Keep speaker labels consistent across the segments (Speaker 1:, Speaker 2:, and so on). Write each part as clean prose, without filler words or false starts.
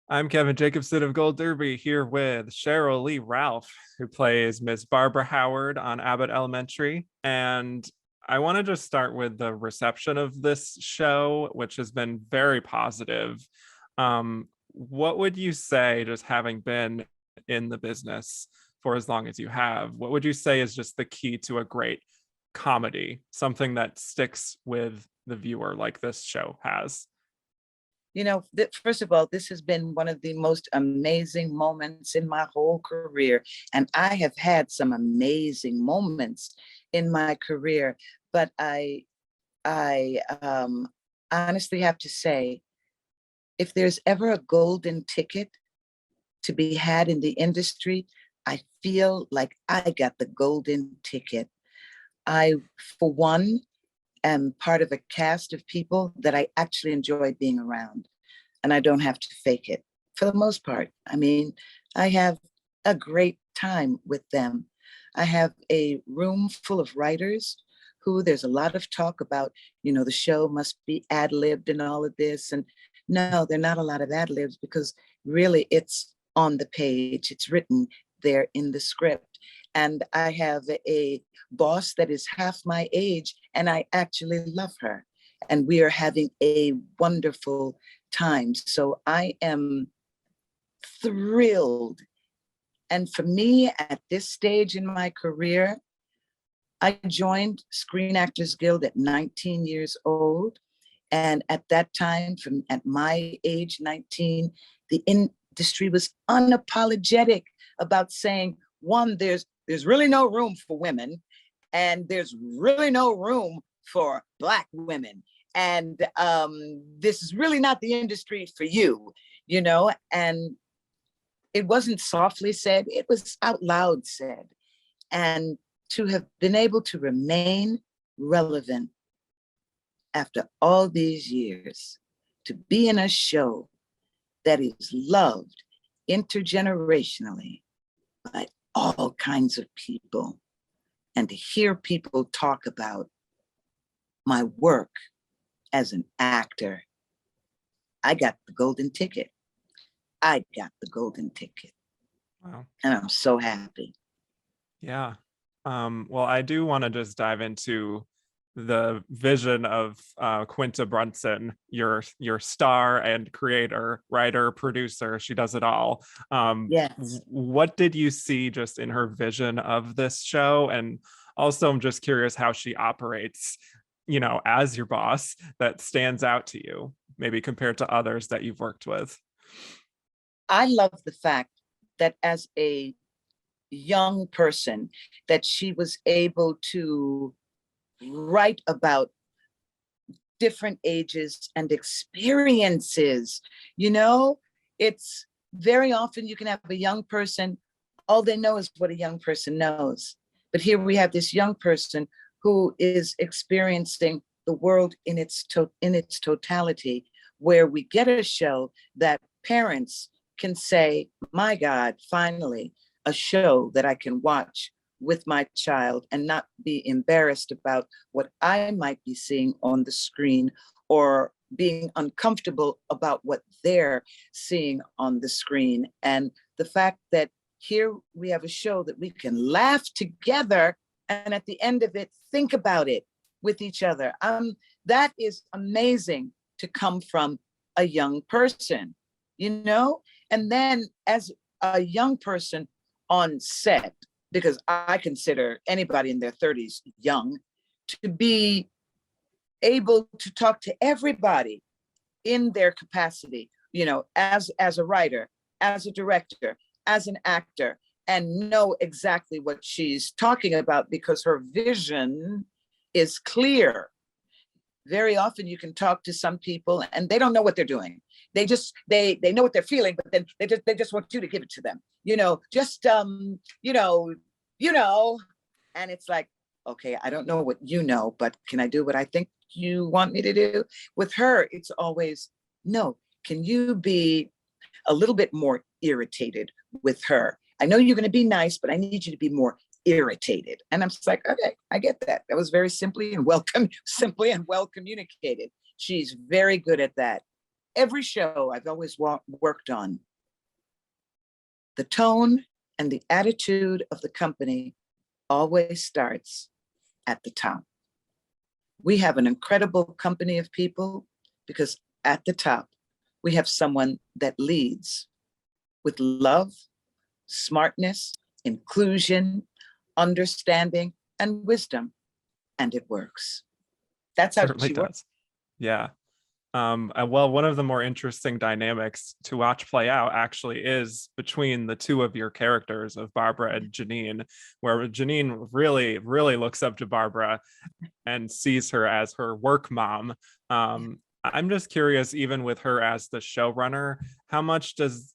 Speaker 1: I'm Kevin Jacobsen of Gold Derby here with Sheryl Lee Ralph, who plays Miss Barbara Howard on Abbott Elementary. And I want to just start with the reception of this show, which has been very positive. What would you say, just having been in the business for as long as you have, what would you say is just the key to a great comedy, something that sticks with the viewer like this show has?
Speaker 2: First of all, this has been one of the most amazing moments in my whole career. And I have had some amazing moments in my career, but I honestly have to say, if there's ever a golden ticket to be had in the industry, I feel like I got the golden ticket. I, for one, am part of a cast of people that I actually enjoy being around, and I don't have to fake it for the most part. I mean, I have a great time with them. I have a room full of writers who there's a lot of talk about, the show must be ad-libbed and all of this. And no, there are not a lot of ad-libs because really it's on the page, it's written there in the script. And I have a boss that is half my age, and I actually love her. And we are having a wonderful time. So I am thrilled. And for me, at this stage in my career, I joined Screen Actors Guild at 19 years old. And at that time, at my age, 19, the industry was unapologetic about saying, one, there's really no room for women, and there's really no room for Black women. And this is really not the industry for you, and it wasn't softly said, it was out loud said. And to have been able to remain relevant after all these years, to be in a show that is loved intergenerationally by all kinds of people, and to hear people talk about my work as an actor, I got the golden ticket. I got the golden ticket.
Speaker 1: Wow.
Speaker 2: And I'm so happy.
Speaker 1: Yeah. Well, I do want to just dive into the vision of Quinta Brunson, your star and creator, writer, producer. She does it all.
Speaker 2: Yes.
Speaker 1: What did you see just in her vision of this show? And also, I'm just curious how she operates, as your boss, that stands out to you, maybe compared to others that you've worked with.
Speaker 2: I love the fact that as a young person, that she was able to write about different ages and experiences. It's very often you can have a young person, all they know is what a young person knows. But here we have this young person who is experiencing the world in its totality, where we get a show that parents can say, my God, finally, a show that I can watch with my child and not be embarrassed about what I might be seeing on the screen, or being uncomfortable about what they're seeing on the screen. And the fact that here we have a show that we can laugh together, and at the end of it, think about it with each other. That is amazing to come from a young person, And then as a young person on set, because I consider anybody in their 30s young, to be able to talk to everybody in their capacity, as a writer, as a director, as an actor, and know exactly what she's talking about because her vision is clear. Very often you can talk to some people and they don't know what they're doing. They know what they're feeling, but then they just want you to give it to them. And it's like, okay, I don't know what you know, but can I do what I think you want me to do? With her, it's always, no, can you be a little bit more irritated with her? I know you're going to be nice, but I need you to be more irritated. And I'm just like, okay, I get that. That was very simply and well communicated. She's very good at that. every show I've always worked on, the tone and the attitude of the company always starts at the top. We have an incredible company of people because at the top, we have someone that leads with love, smartness, inclusion, understanding, and wisdom, and it works. That's how
Speaker 1: Certainly
Speaker 2: she works.
Speaker 1: does. Yeah. Well, one of the more interesting dynamics to watch play out actually is between the two of your characters of Barbara and Janine, where Janine really, really looks up to Barbara and sees her as her work mom. I'm just curious, even with her as the showrunner, how much does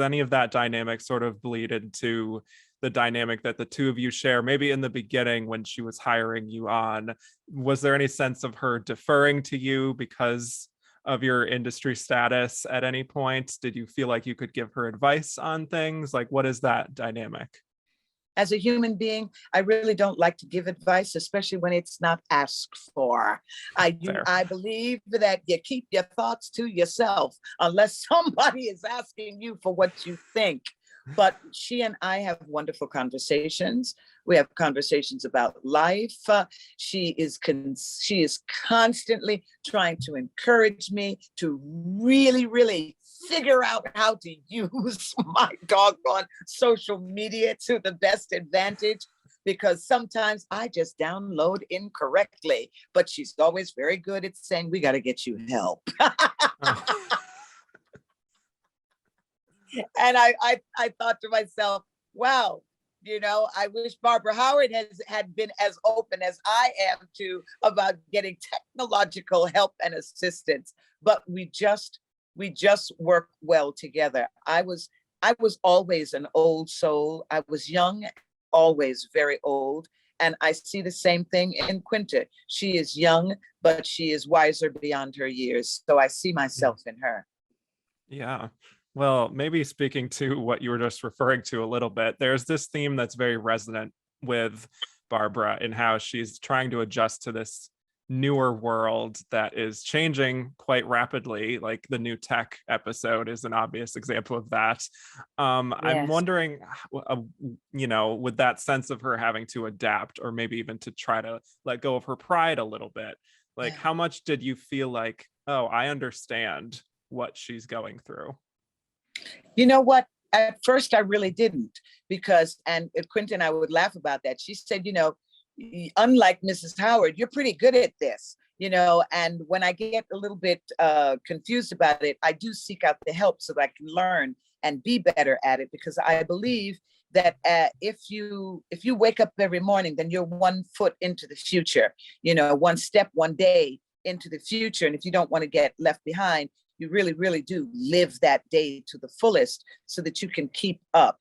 Speaker 1: any of that dynamic sort of bleed into the dynamic that the two of you share? Maybe in the beginning when she was hiring you on, was there any sense of her deferring to you because of your industry status at any point? Did you feel like you could give her advice on things? Like, what is that dynamic?
Speaker 2: As a human being, I really don't like to give advice, especially when it's not asked for.
Speaker 1: Fair.
Speaker 2: I believe that you keep your thoughts to yourself unless somebody is asking you for what you think. But she and I have wonderful conversations. We have conversations about life. She is constantly trying to encourage me to really, really figure out how to use my doggone social media to the best advantage, because sometimes I just download incorrectly. But she's always very good at saying, we got to get you help.
Speaker 1: Oh.
Speaker 2: And I thought to myself, wow, I wish Barbara Howard had been as open as I am to about getting technological help and assistance. But we just work well together. I was always an old soul. I was young, always very old. And I see the same thing in Quinta. She is young, but she is wiser beyond her years. So I see myself in her.
Speaker 1: Yeah. Well, maybe speaking to what you were just referring to a little bit, there's this theme that's very resonant with Barbara in how she's trying to adjust to this newer world that is changing quite rapidly. Like the new tech episode is an obvious example of that. I'm
Speaker 2: Yes.
Speaker 1: wondering, with that sense of her having to adapt, or maybe even to try to let go of her pride a little bit, like how much did you feel like, oh, I understand what she's going through?
Speaker 2: You know what? At first, I really didn't, because, and Quinta and I would laugh about that. She said, unlike Mrs. Howard, you're pretty good at this, and when I get a little bit confused about it, I do seek out the help so that I can learn and be better at it, because I believe that if you wake up every morning, then you're 1 foot into the future, one step, one day into the future. And if you don't want to get left behind, you really, really do live that day to the fullest so that you can keep up,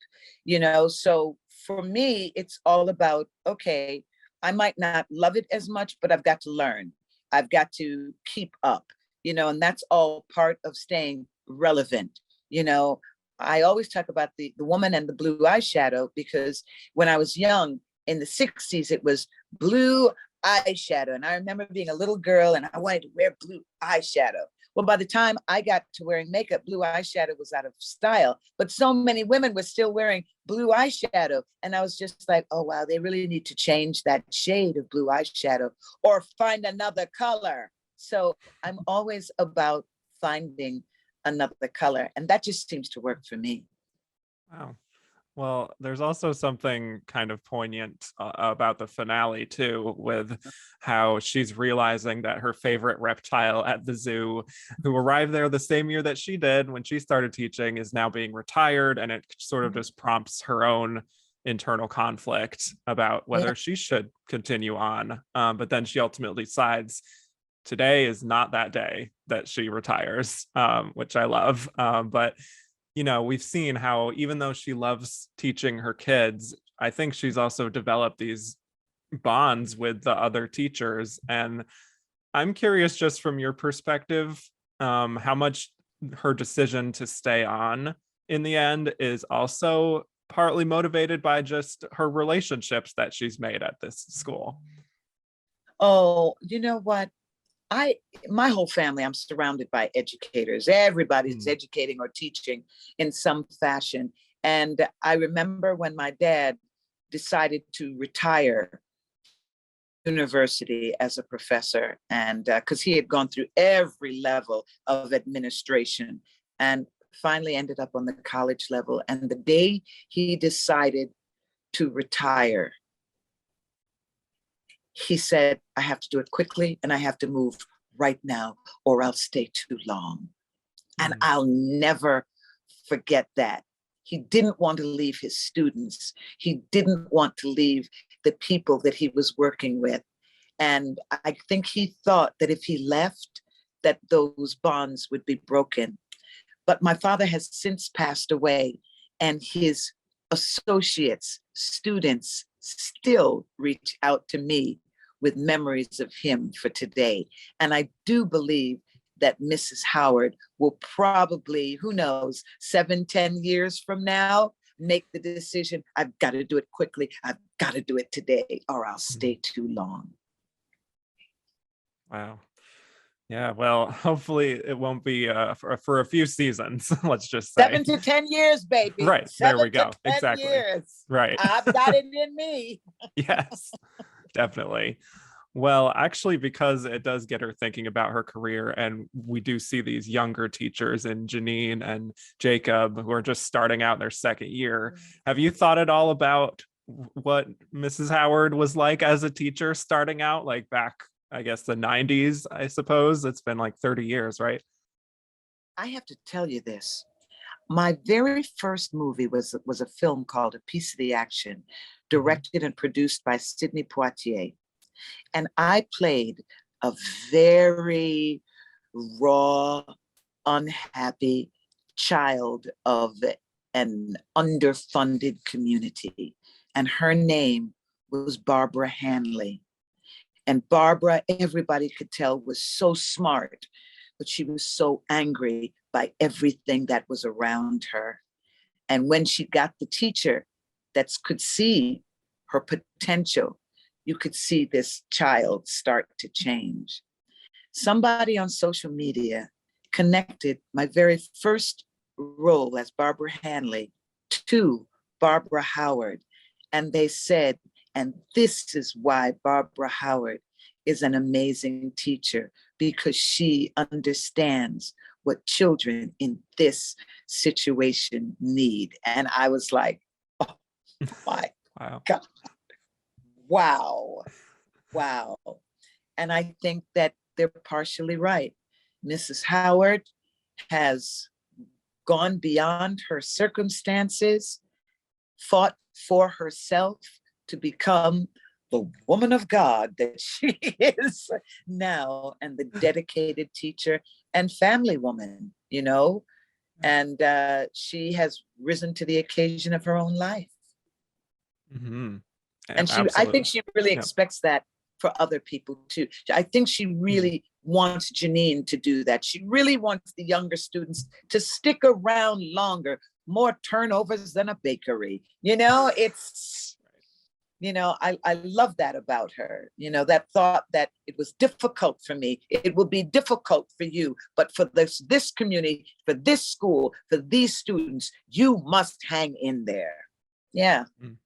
Speaker 2: So for me, it's all about, okay, I might not love it as much, but I've got to learn. I've got to keep up, and that's all part of staying relevant. I always talk about the woman and the blue eyeshadow, because when I was young in the 60s, it was blue eyeshadow. And I remember being a little girl and I wanted to wear blue eyeshadow. Well, by the time I got to wearing makeup, blue eyeshadow was out of style, but so many women were still wearing blue eyeshadow. And I was just like, oh, wow, they really need to change that shade of blue eyeshadow or find another color. So I'm always about finding another color. And that just seems to work for me.
Speaker 1: Wow. Well, there's also something kind of poignant about the finale too, with how she's realizing that her favorite reptile at the zoo, who arrived there the same year that she did when she started teaching, is now being retired, and it sort of just prompts her own internal conflict about whether she should continue on. But then she ultimately decides today is not that day that she retires, which I love. But we've seen how even though she loves teaching her kids, I think she's also developed these bonds with the other teachers. And I'm curious, just from your perspective, how much her decision to stay on in the end is also partly motivated by just her relationships that she's made at this school.
Speaker 2: Oh, you know what? I my whole family, I'm surrounded by educators. Everybody's
Speaker 1: Mm,
Speaker 2: educating or teaching in some fashion. And I remember when my dad decided to retire university as a professor, and because he had gone through every level of administration and finally ended up on the college level. And the day he decided to retire, he said, I have to do it quickly and I have to move right now or I'll stay too long. And
Speaker 1: mm,
Speaker 2: I'll never forget that. He didn't want to leave his students. He didn't want to leave the people that he was working with. And I think he thought that if he left, that those bonds would be broken. But my father has since passed away, and his associates, students still reach out to me with memories of him for today. And I do believe that Mrs. Howard will probably, who knows, 7, 10 years from now, make the decision, I've got to do it quickly. I've got to do it today, or I'll
Speaker 1: mm.
Speaker 2: stay too long.
Speaker 1: Wow. Yeah, well, hopefully it won't be for a few seasons, let's just say.
Speaker 2: 7 to 10 years, baby.
Speaker 1: Right, there we
Speaker 2: Seven to
Speaker 1: go.
Speaker 2: ten
Speaker 1: Exactly.
Speaker 2: years.
Speaker 1: Right.
Speaker 2: I've got it in me.
Speaker 1: Yes, definitely. Well, actually, because it does get her thinking about her career, and we do see these younger teachers in Janine and Jacob who are just starting out their second year. Have you thought at all about what Mrs. Howard was like as a teacher starting out, like back, I guess, the 90s, I suppose? It's been like 30 years, right?
Speaker 2: I have to tell you this. My very first movie was a film called A Piece of the Action,
Speaker 1: Mhm.
Speaker 2: directed and produced by Sidney Poitier. And I played a very raw, unhappy child of an underfunded community. And her name was Barbara Hanley. And Barbara, everybody could tell, was so smart, but she was so angry by everything that was around her. And when she got the teacher that could see her potential, you could see this child start to change. Somebody on social media connected my very first role as Barbara Hanley to Barbara Howard. And they said, and this is why Barbara Howard is an amazing teacher, because she understands what children in this situation need. And I was like, oh my
Speaker 1: Wow.
Speaker 2: God, wow, wow. And I think that they're partially right. Mrs. Howard has gone beyond her circumstances, fought for herself to become the woman of God that she is now, and the dedicated teacher and family woman, you know, and she has risen to the occasion of her own life.
Speaker 1: Hmm.
Speaker 2: And I think
Speaker 1: Absolutely.
Speaker 2: she really
Speaker 1: Yeah.
Speaker 2: expects that for other people too. I think she
Speaker 1: Mm.
Speaker 2: really wants Janine to do that. She really wants the younger students to stick around longer, more turnovers than a bakery. I love that about her. That thought that it was difficult for me, it will be difficult for you, but for this community, for this school, for these students, you must hang in there. Yeah.
Speaker 1: Mm.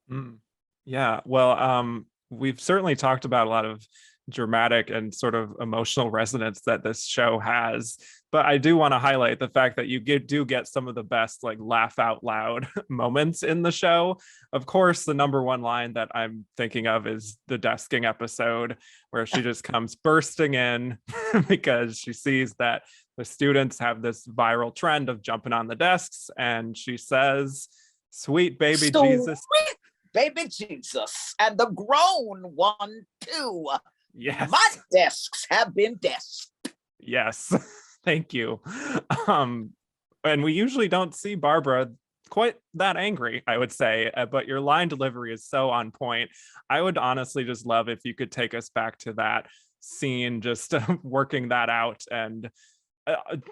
Speaker 1: Mm. Yeah, well, we've certainly talked about a lot of dramatic and sort of emotional resonance that this show has, but I do want to highlight the fact that do get some of the best like laugh out loud moments in the show. Of course, the number one line that I'm thinking of is the desking episode where she just comes bursting in because she sees that the students have this viral trend of jumping on the desks, and she says, "Sweet baby
Speaker 2: So
Speaker 1: Jesus."
Speaker 2: baby Jesus, and the grown one too. My
Speaker 1: Yes.
Speaker 2: desks have been desks.
Speaker 1: Yes. Thank you. Um, and we usually don't see Barbara quite that angry, I would say, but your line delivery is so on point. I would honestly just love if you could take us back to that scene, just working that out and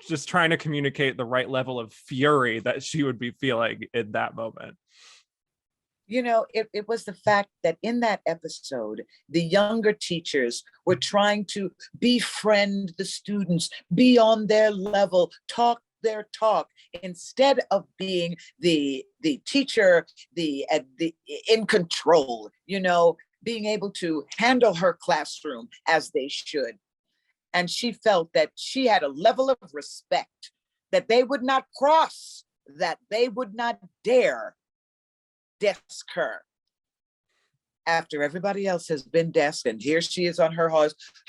Speaker 1: just trying to communicate the right level of fury that she would be feeling in that moment.
Speaker 2: it was the fact that in that episode, the younger teachers were trying to befriend the students, be on their level, talk their talk, instead of being the teacher, the in control, being able to handle her classroom as they should. And she felt that she had a level of respect that they would not cross, that they would not dare desk her after everybody else has been desked. And here she is on her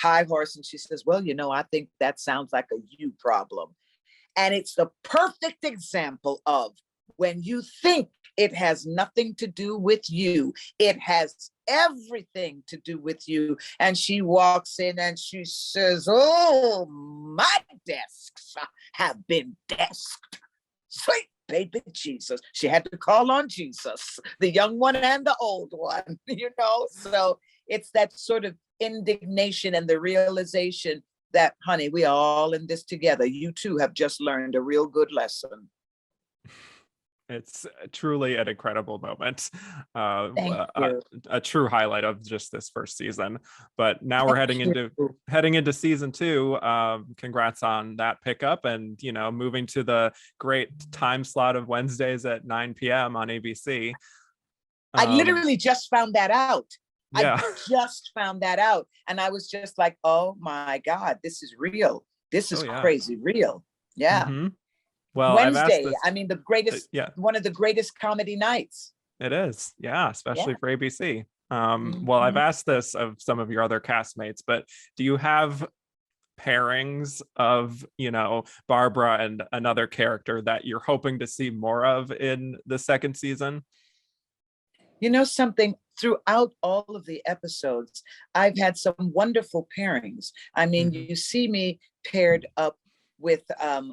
Speaker 2: high horse, and she says, well, I think that sounds like a you problem. And it's the perfect example of when you think it has nothing to do with you, it has everything to do with you. And she walks in and she says, oh, my desks have been desked. Sweet baby Jesus. She had to call on Jesus, the young one and the old one, So it's that sort of indignation and the realization that, honey, we are all in this together. You too have just learned a real good lesson.
Speaker 1: It's truly an incredible moment.
Speaker 2: Thank you.
Speaker 1: A true highlight of just this first season. But now we're heading into season 2. Congrats on that pickup, and moving to the great time slot of Wednesdays at 9 p.m. on ABC.
Speaker 2: I literally just found that out.
Speaker 1: Yeah.
Speaker 2: I just found that out, and I was just like, oh my God, this is real. This is crazy real. Yeah.
Speaker 1: Mm-hmm. Well,
Speaker 2: Wednesday, the greatest, one of the greatest comedy nights.
Speaker 1: It is, especially for ABC. Well, I've asked this of some of your other castmates, but do you have pairings of, Barbara and another character that you're hoping to see more of in the second season?
Speaker 2: Something, throughout all of the episodes, I've had some wonderful pairings. You see me paired up with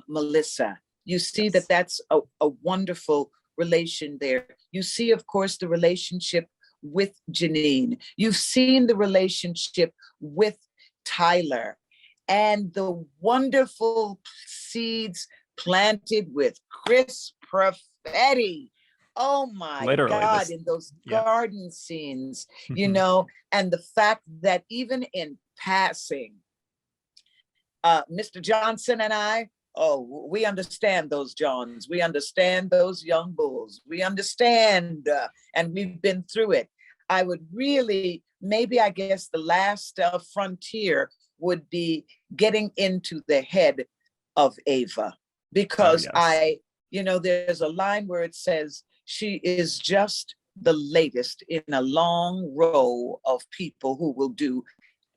Speaker 2: Melissa. You see that that's a wonderful relation there. You see, of course, the relationship with Janine. You've seen the relationship with Tyler, and the wonderful seeds planted with Chris Perfetti. Oh my God, in those garden scenes, and the fact that even in passing, Mr. Johnson and I, we understand those Johns. We understand those young bulls. We understand, and we've been through it. I would really, I guess the last frontier would be getting into the head of Ava, because there's a line where it says, she is just the latest in a long row of people who will do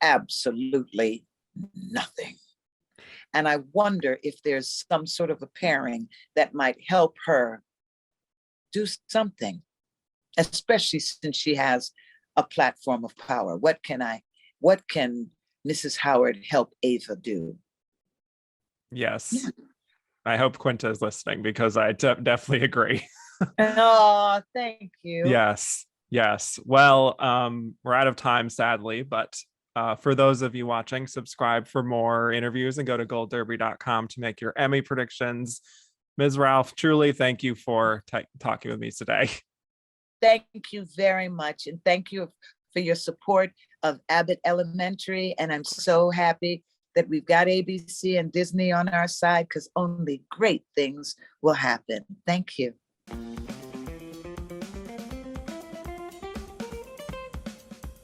Speaker 2: absolutely nothing. And I wonder if there's some sort of a pairing that might help her do something, especially since she has a platform of power. What can Mrs. Howard help Ava do?
Speaker 1: Yes. Yeah. I hope Quinta is listening, because I definitely agree.
Speaker 2: Oh, thank you.
Speaker 1: Yes. Well, we're out of time, sadly, but for those of you watching, subscribe for more interviews and go to goldderby.com to make your Emmy predictions. Ms. Ralph, truly thank you for talking with me today.
Speaker 2: Thank you very much. And thank you for your support of Abbott Elementary. And I'm so happy that we've got ABC and Disney on our side, because only great things will happen. Thank you.